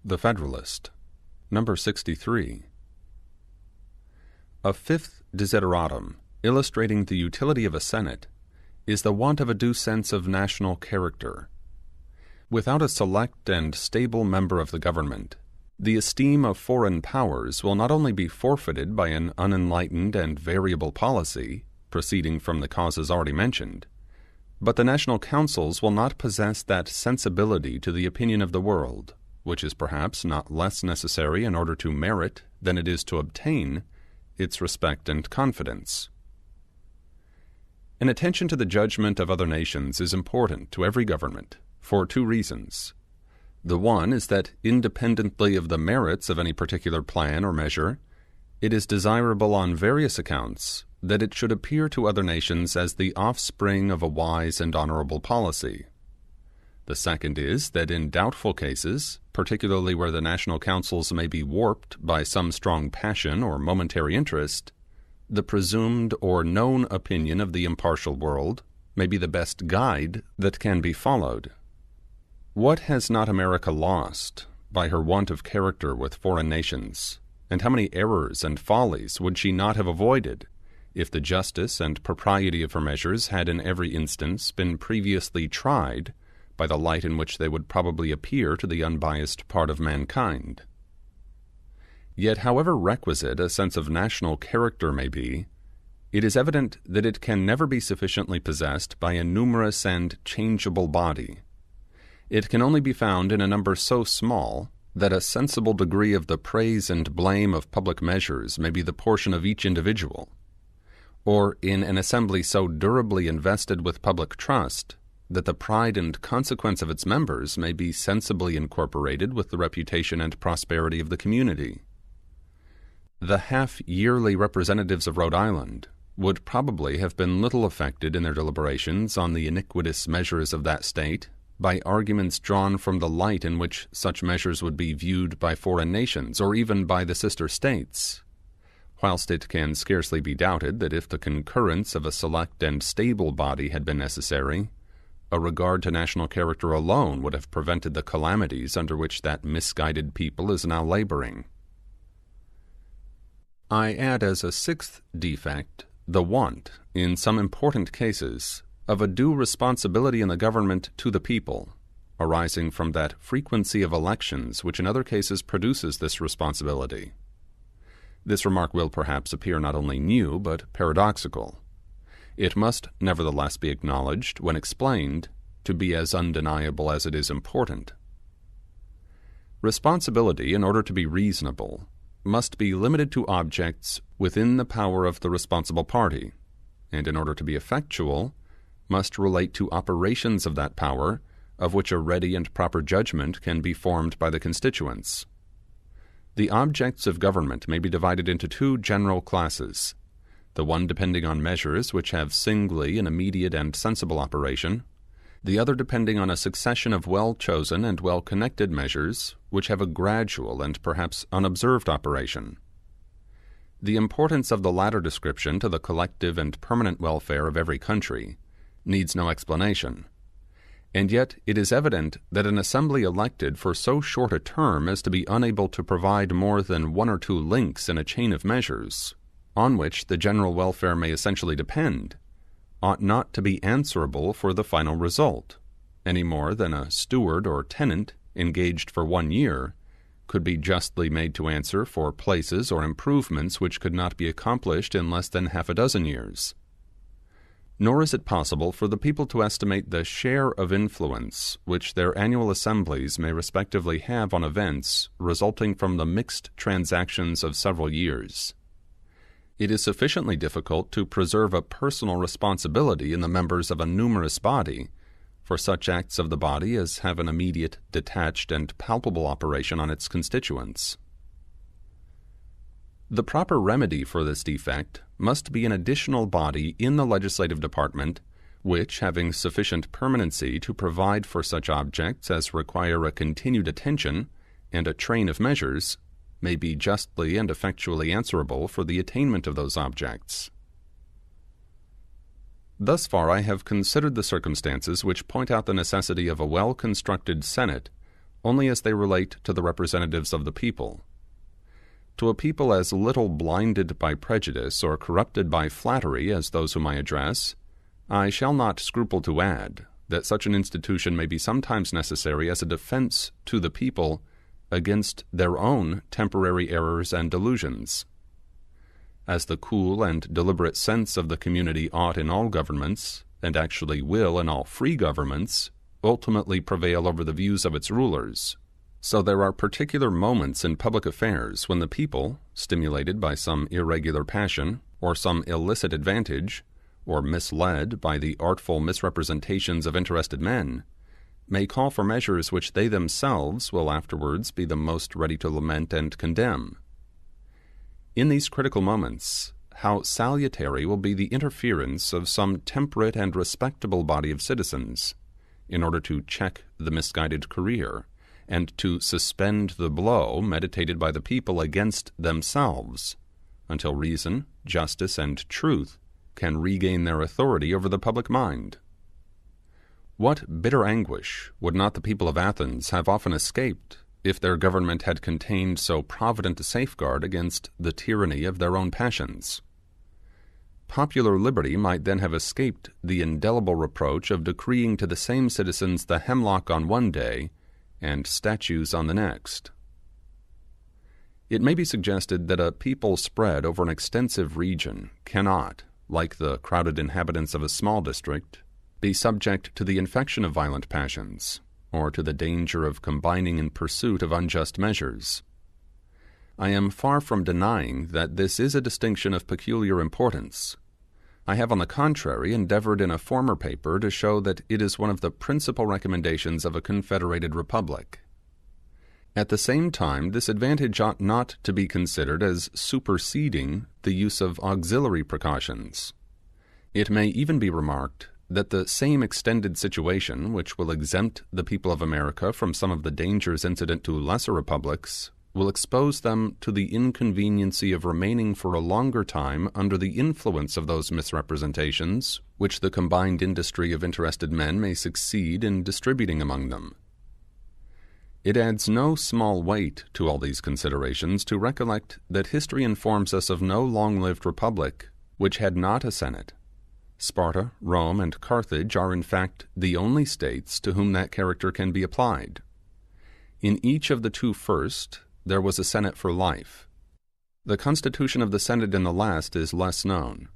The Federalist No.63. A fifth desideratum, illustrating the utility of a Senate, is the want of a due sense of national character. Without a select and stable member of the government, the esteem of foreign powers will not only be forfeited by an unenlightened and variable policy, proceeding from the causes already mentioned, but the national councils will not possess that sensibility to the opinion of the world, which is perhaps not less necessary in order to merit than it is to obtain its respect and confidence. An attention to the judgment of other nations is important to every government for two reasons. The one is that, independently of the merits of any particular plan or measure, it is desirable on various accounts that it should appear to other nations as the offspring of a wise and honorable policy. The second is that in doubtful cases, particularly where the national councils may be warped by some strong passion or momentary interest, the presumed or known opinion of the impartial world may be the best guide that can be followed. What has not America lost by her want of character with foreign nations, and how many errors and follies would she not have avoided if the justice and propriety of her measures had in every instance been previously tried by the light in which they would probably appear to the unbiased part of mankind? Yet however requisite a sense of national character may be, it is evident that it can never be sufficiently possessed by a numerous and changeable body. It can only be found in a number so small that a sensible degree of the praise and blame of public measures may be the portion of each individual, or in an assembly so durably invested with public trust that the pride and consequence of its members may be sensibly incorporated with the reputation and prosperity of the community. The half-yearly representatives of Rhode Island would probably have been little affected in their deliberations on the iniquitous measures of that state by arguments drawn from the light in which such measures would be viewed by foreign nations, or even by the sister states, whilst it can scarcely be doubted that if the concurrence of a select and stable body had been necessary, a regard to national character alone would have prevented the calamities under which that misguided people is now laboring. I add as a sixth defect the want, in some important cases, of a due responsibility in the government to the people, arising from that frequency of elections which in other cases produces this responsibility. This remark will perhaps appear not only new but paradoxical. It must nevertheless be acknowledged, when explained, to be as undeniable as it is important. Responsibility, in order to be reasonable, must be limited to objects within the power of the responsible party, and in order to be effectual, must relate to operations of that power, of which a ready and proper judgment can be formed by the constituents. The objects of government may be divided into two general classes, the one depending on measures which have singly an immediate and sensible operation, the other depending on a succession of well-chosen and well-connected measures which have a gradual and perhaps unobserved operation. The importance of the latter description to the collective and permanent welfare of every country needs no explanation, and yet it is evident that an assembly elected for so short a term as to be unable to provide more than one or two links in a chain of measures, on which the general welfare may essentially depend, ought not to be answerable for the final result, any more than a steward or tenant engaged for 1 year could be justly made to answer for places or improvements which could not be accomplished in less than half a dozen years. Nor is it possible for the people to estimate the share of influence which their annual assemblies may respectively have on events resulting from the mixed transactions of several years. It is sufficiently difficult to preserve a personal responsibility in the members of a numerous body for such acts of the body as have an immediate, detached, and palpable operation on its constituents. The proper remedy for this defect must be an additional body in the legislative department, which, having sufficient permanency to provide for such objects as require a continued attention and a train of measures, may be justly and effectually answerable for the attainment of those objects. Thus far I have considered the circumstances which point out the necessity of a well-constructed Senate only as they relate to the representatives of the people. To a people as little blinded by prejudice or corrupted by flattery as those whom I address, I shall not scruple to add that such an institution may be sometimes necessary as a defense to the people against their own temporary errors and delusions. As the cool and deliberate sense of the community ought in all governments, and actually will in all free governments, ultimately prevail over the views of its rulers, so there are particular moments in public affairs when the people, stimulated by some irregular passion or some illicit advantage, or misled by the artful misrepresentations of interested men, may call for measures which they themselves will afterwards be the most ready to lament and condemn. In these critical moments, how salutary will be the interference of some temperate and respectable body of citizens, in order to check the misguided career, and to suspend the blow meditated by the people against themselves, until reason, justice, and truth can regain their authority over the public mind. What bitter anguish would not the people of Athens have often escaped if their government had contained so provident a safeguard against the tyranny of their own passions? Popular liberty might then have escaped the indelible reproach of decreeing to the same citizens the hemlock on one day and statues on the next. It may be suggested that a people spread over an extensive region cannot, like the crowded inhabitants of a small district, be subject to the infection of violent passions, or to the danger of combining in pursuit of unjust measures. I am far from denying that this is a distinction of peculiar importance. I have, on the contrary, endeavored in a former paper to show that it is one of the principal recommendations of a confederated republic. At the same time, this advantage ought not to be considered as superseding the use of auxiliary precautions. It may even be remarked that the same extended situation which will exempt the people of America from some of the dangers incident to lesser republics will expose them to the inconveniency of remaining for a longer time under the influence of those misrepresentations which the combined industry of interested men may succeed in distributing among them. It adds no small weight to all these considerations to recollect that history informs us of no long-lived republic which had not a senate. Sparta, Rome, and Carthage are in fact the only states to whom that character can be applied. In each of the two first, there was a senate for life. The constitution of the senate in the last is less known.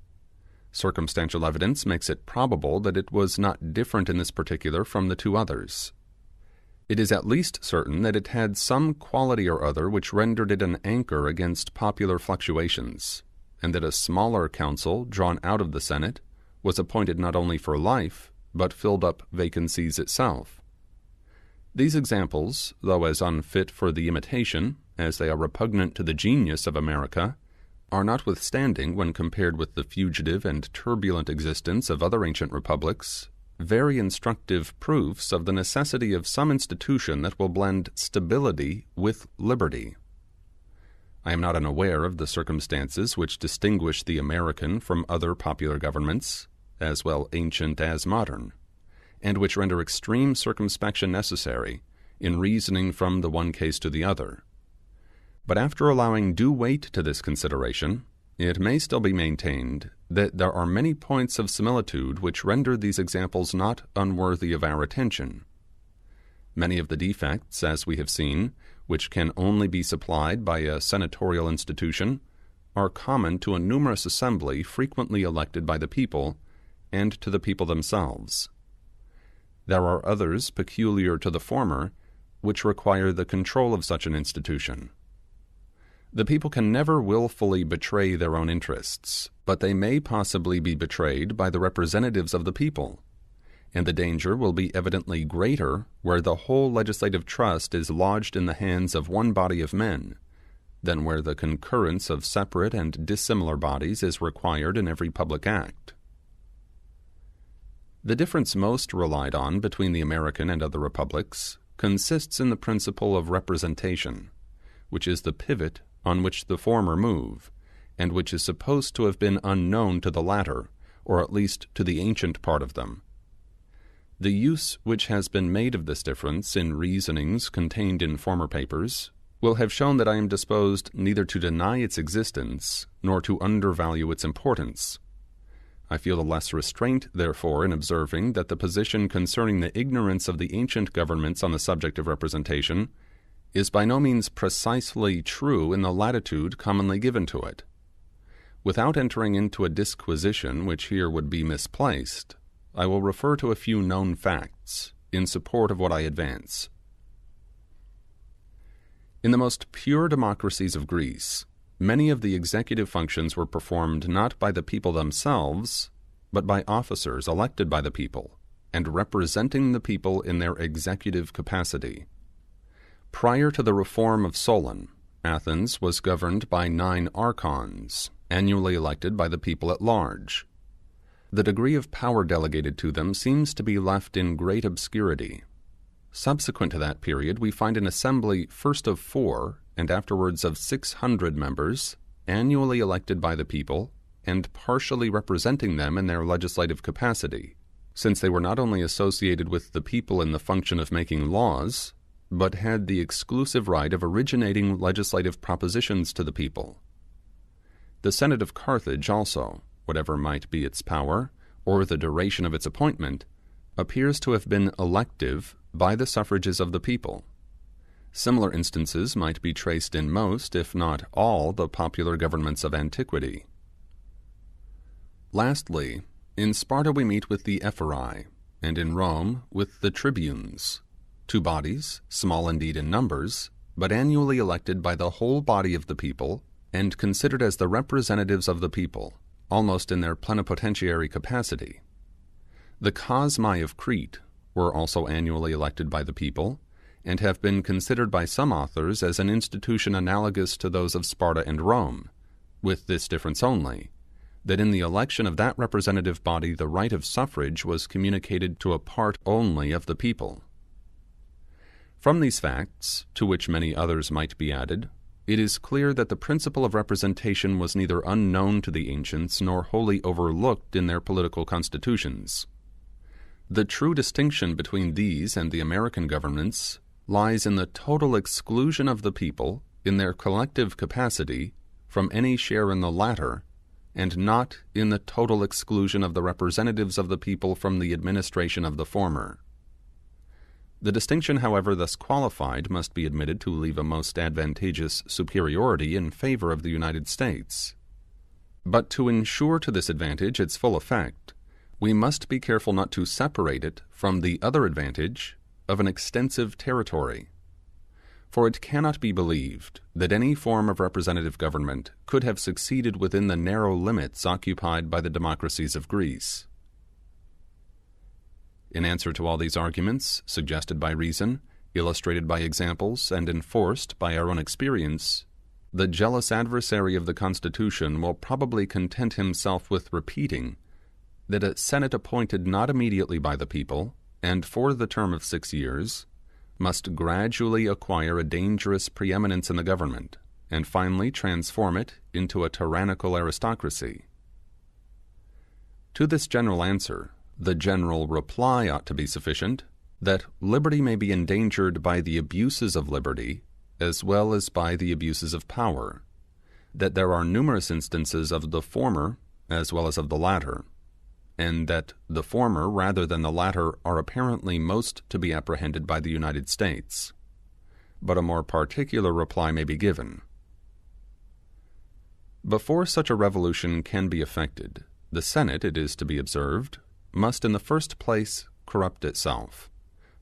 Circumstantial evidence makes it probable that it was not different in this particular from the two others. It is at least certain that it had some quality or other which rendered it an anchor against popular fluctuations, and that a smaller council drawn out of the senate was appointed not only for life, but filled up vacancies itself. These examples, though as unfit for the imitation as they are repugnant to the genius of America, are notwithstanding, when compared with the fugitive and turbulent existence of other ancient republics, very instructive proofs of the necessity of some institution that will blend stability with liberty. I am not unaware of the circumstances which distinguish the American from other popular governments, as well ancient as modern, and which render extreme circumspection necessary in reasoning from the one case to the other. But after allowing due weight to this consideration, it may still be maintained that there are many points of similitude which render these examples not unworthy of our attention. Many of the defects, as we have seen, which can only be supplied by a senatorial institution, are common to a numerous assembly frequently elected by the people, and to the people themselves. There are others peculiar to the former, which require the control of such an institution. The people can never willfully betray their own interests, but they may possibly be betrayed by the representatives of the people, and the danger will be evidently greater where the whole legislative trust is lodged in the hands of one body of men, than where the concurrence of separate and dissimilar bodies is required in every public act. The difference most relied on between the American and other republics consists in the principle of representation, which is the pivot on which the former move, and which is supposed to have been unknown to the latter, or at least to the ancient part of them. The use which has been made of this difference in reasonings contained in former papers will have shown that I am disposed neither to deny its existence nor to undervalue its importance. I feel the less restraint, therefore, in observing that the position concerning the ignorance of the ancient governments on the subject of representation is by no means precisely true in the latitude commonly given to it. Without entering into a disquisition which here would be misplaced, I will refer to a few known facts in support of what I advance. In the most pure democracies of Greece, many of the executive functions were performed not by the people themselves, but by officers elected by the people and representing the people in their executive capacity. Prior to the reform of Solon, Athens was governed by 9 archons, annually elected by the people at large. The degree of power delegated to them seems to be left in great obscurity. Subsequent to that period, we find an assembly first of 4 and afterwards of 600 members, annually elected by the people and partially representing them in their legislative capacity, since they were not only associated with the people in the function of making laws, but had the exclusive right of originating legislative propositions to the people. The Senate of Carthage also, whatever might be its power, or the duration of its appointment, appears to have been elective by the suffrages of the people. Similar instances might be traced in most, if not all, the popular governments of antiquity. Lastly, in Sparta we meet with the Ephyri, and in Rome with the tribunes, 2 bodies, small indeed in numbers, but annually elected by the whole body of the people, and considered as the representatives of the people, almost in their plenipotentiary capacity. The Cosmi of Crete were also annually elected by the people, and have been considered by some authors as an institution analogous to those of Sparta and Rome, with this difference only, that in the election of that representative body the right of suffrage was communicated to a part only of the people. From these facts, to which many others might be added, it is clear that the principle of representation was neither unknown to the ancients nor wholly overlooked in their political constitutions. The true distinction between these and the American governments lies in the total exclusion of the people in their collective capacity from any share in the latter, and not in the total exclusion of the representatives of the people from the administration of the former. The distinction, however, thus qualified must be admitted to leave a most advantageous superiority in favor of the United States. But to ensure to this advantage its full effect, we must be careful not to separate it from the other advantage of an extensive territory. For it cannot be believed that any form of representative government could have succeeded within the narrow limits occupied by the democracies of Greece. In answer to all these arguments, suggested by reason, illustrated by examples, and enforced by our own experience, the jealous adversary of the Constitution will probably content himself with repeating that a Senate appointed not immediately by the people, and for the term of 6 years, must gradually acquire a dangerous preeminence in the government, and finally transform it into a tyrannical aristocracy. To this general answer, the general reply ought to be sufficient, that liberty may be endangered by the abuses of liberty, as well as by the abuses of power, that there are numerous instances of the former as well as of the latter, and that the former rather than the latter are apparently most to be apprehended by the United States. But a more particular reply may be given. Before such a revolution can be effected, the Senate, it is to be observed, must in the first place corrupt itself,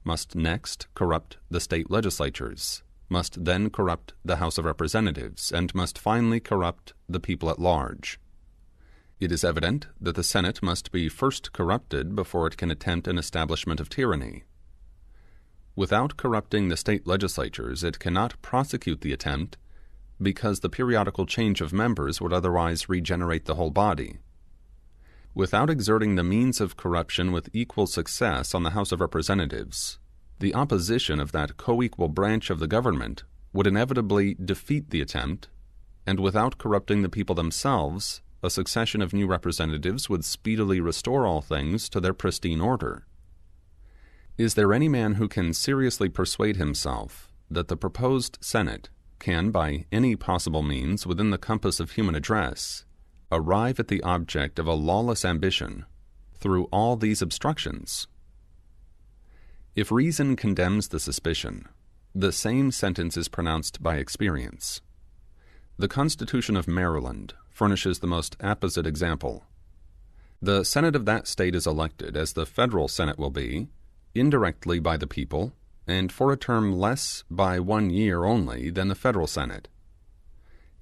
must next corrupt the state legislatures, must then corrupt the House of Representatives, and must finally corrupt the people at large. It is evident that the Senate must be first corrupted before it can attempt an establishment of tyranny. Without corrupting the state legislatures, it cannot prosecute the attempt, because the periodical change of members would otherwise regenerate the whole body. Without exerting the means of corruption with equal success on the House of Representatives, the opposition of that co-equal branch of the government would inevitably defeat the attempt, and without corrupting the people themselves, a succession of new representatives would speedily restore all things to their pristine order. Is there any man who can seriously persuade himself that the proposed Senate can, by any possible means within the compass of human address, arrive at the object of a lawless ambition through all these obstructions? If reason condemns the suspicion, the same sentence is pronounced by experience. The Constitution of Maryland furnishes the most apposite example. The Senate of that state is elected, as the federal Senate will be, indirectly by the people, and for a term less by 1 year only than the federal Senate.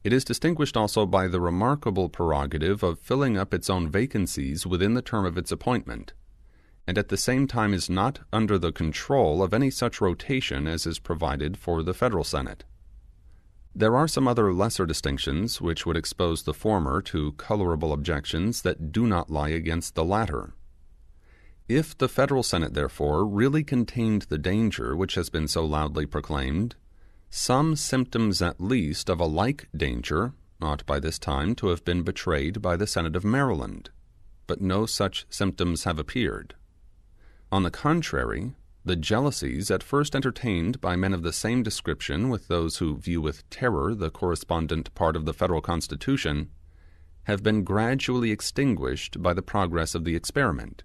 It is distinguished also by the remarkable prerogative of filling up its own vacancies within the term of its appointment, and at the same time is not under the control of any such rotation as is provided for the federal Senate. There are some other lesser distinctions which would expose the former to colorable objections that do not lie against the latter. If the federal Senate, therefore, really contained the danger which has been so loudly proclaimed, some symptoms at least of a like danger ought by this time to have been betrayed by the Senate of Maryland, but no such symptoms have appeared. On the contrary, the jealousies at first entertained by men of the same description with those who view with terror the correspondent part of the federal Constitution have been gradually extinguished by the progress of the experiment,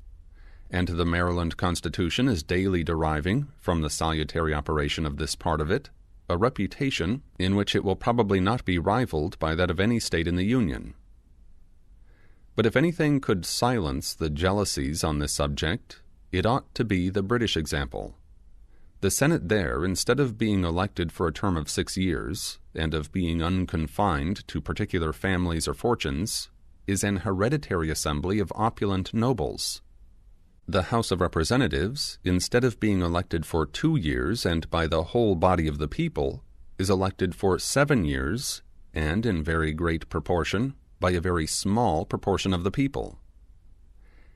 and the Maryland Constitution is daily deriving, from the salutary operation of this part of it, a reputation in which it will probably not be rivaled by that of any state in the Union. But if anything could silence the jealousies on this subject, it ought to be the British example. The Senate there, instead of being elected for a term of 6 years, and of being unconfined to particular families or fortunes, is an hereditary assembly of opulent nobles. The House of Representatives, instead of being elected for 2 years and by the whole body of the people, is elected for 7 years, and in very great proportion, by a very small proportion of the people.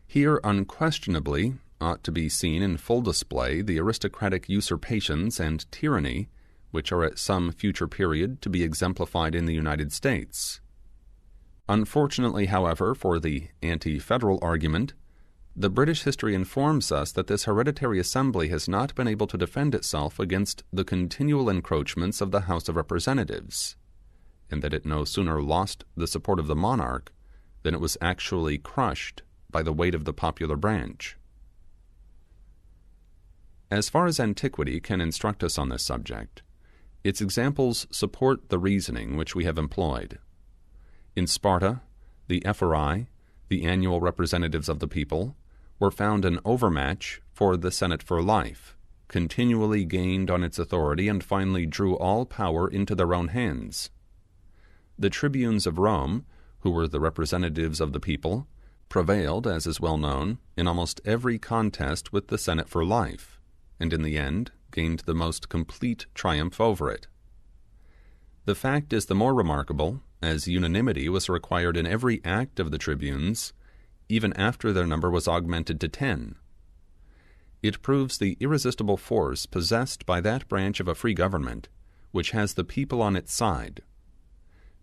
Here unquestionably ought to be seen in full display the aristocratic usurpations and tyranny which are at some future period to be exemplified in the United States. Unfortunately, however, for the anti-federal argument, the British history informs us that this hereditary assembly has not been able to defend itself against the continual encroachments of the House of Representatives, and that it no sooner lost the support of the monarch than it was actually crushed by the weight of the popular branch. As far as antiquity can instruct us on this subject, its examples support the reasoning which we have employed. In Sparta, the Ephori, the annual representatives of the people, were found an overmatch for the Senate for life, continually gained on its authority, and finally drew all power into their own hands. The tribunes of Rome, who were the representatives of the people, prevailed, as is well known, in almost every contest with the Senate for life, and in the end gained the most complete triumph over it. The fact is the more remarkable, as unanimity was required in every act of the tribunes, even after their number was augmented to 10. It proves the irresistible force possessed by that branch of a free government which has the people on its side.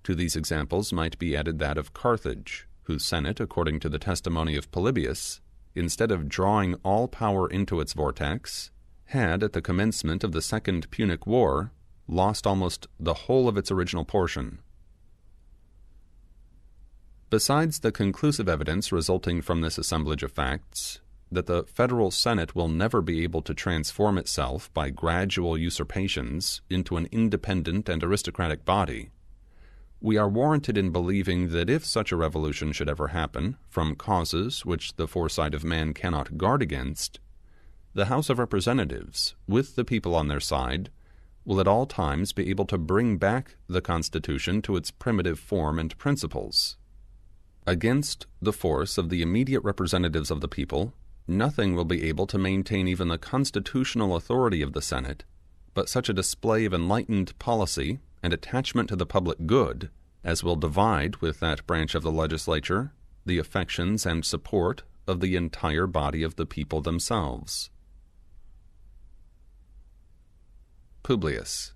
To these examples might be added that of Carthage, whose Senate, according to the testimony of Polybius, instead of drawing all power into its vortex, had, at the commencement of the Second Punic War, lost almost the whole of its original portion. Besides the conclusive evidence resulting from this assemblage of facts, that the federal Senate will never be able to transform itself by gradual usurpations into an independent and aristocratic body, we are warranted in believing that if such a revolution should ever happen, from causes which the foresight of man cannot guard against, the House of Representatives, with the people on their side, will at all times be able to bring back the Constitution to its primitive form and principles. Against the force of the immediate representatives of the people, nothing will be able to maintain even the constitutional authority of the Senate, but such a display of enlightened policy and attachment to the public good as will divide with that branch of the legislature the affections and support of the entire body of the people themselves. Publius.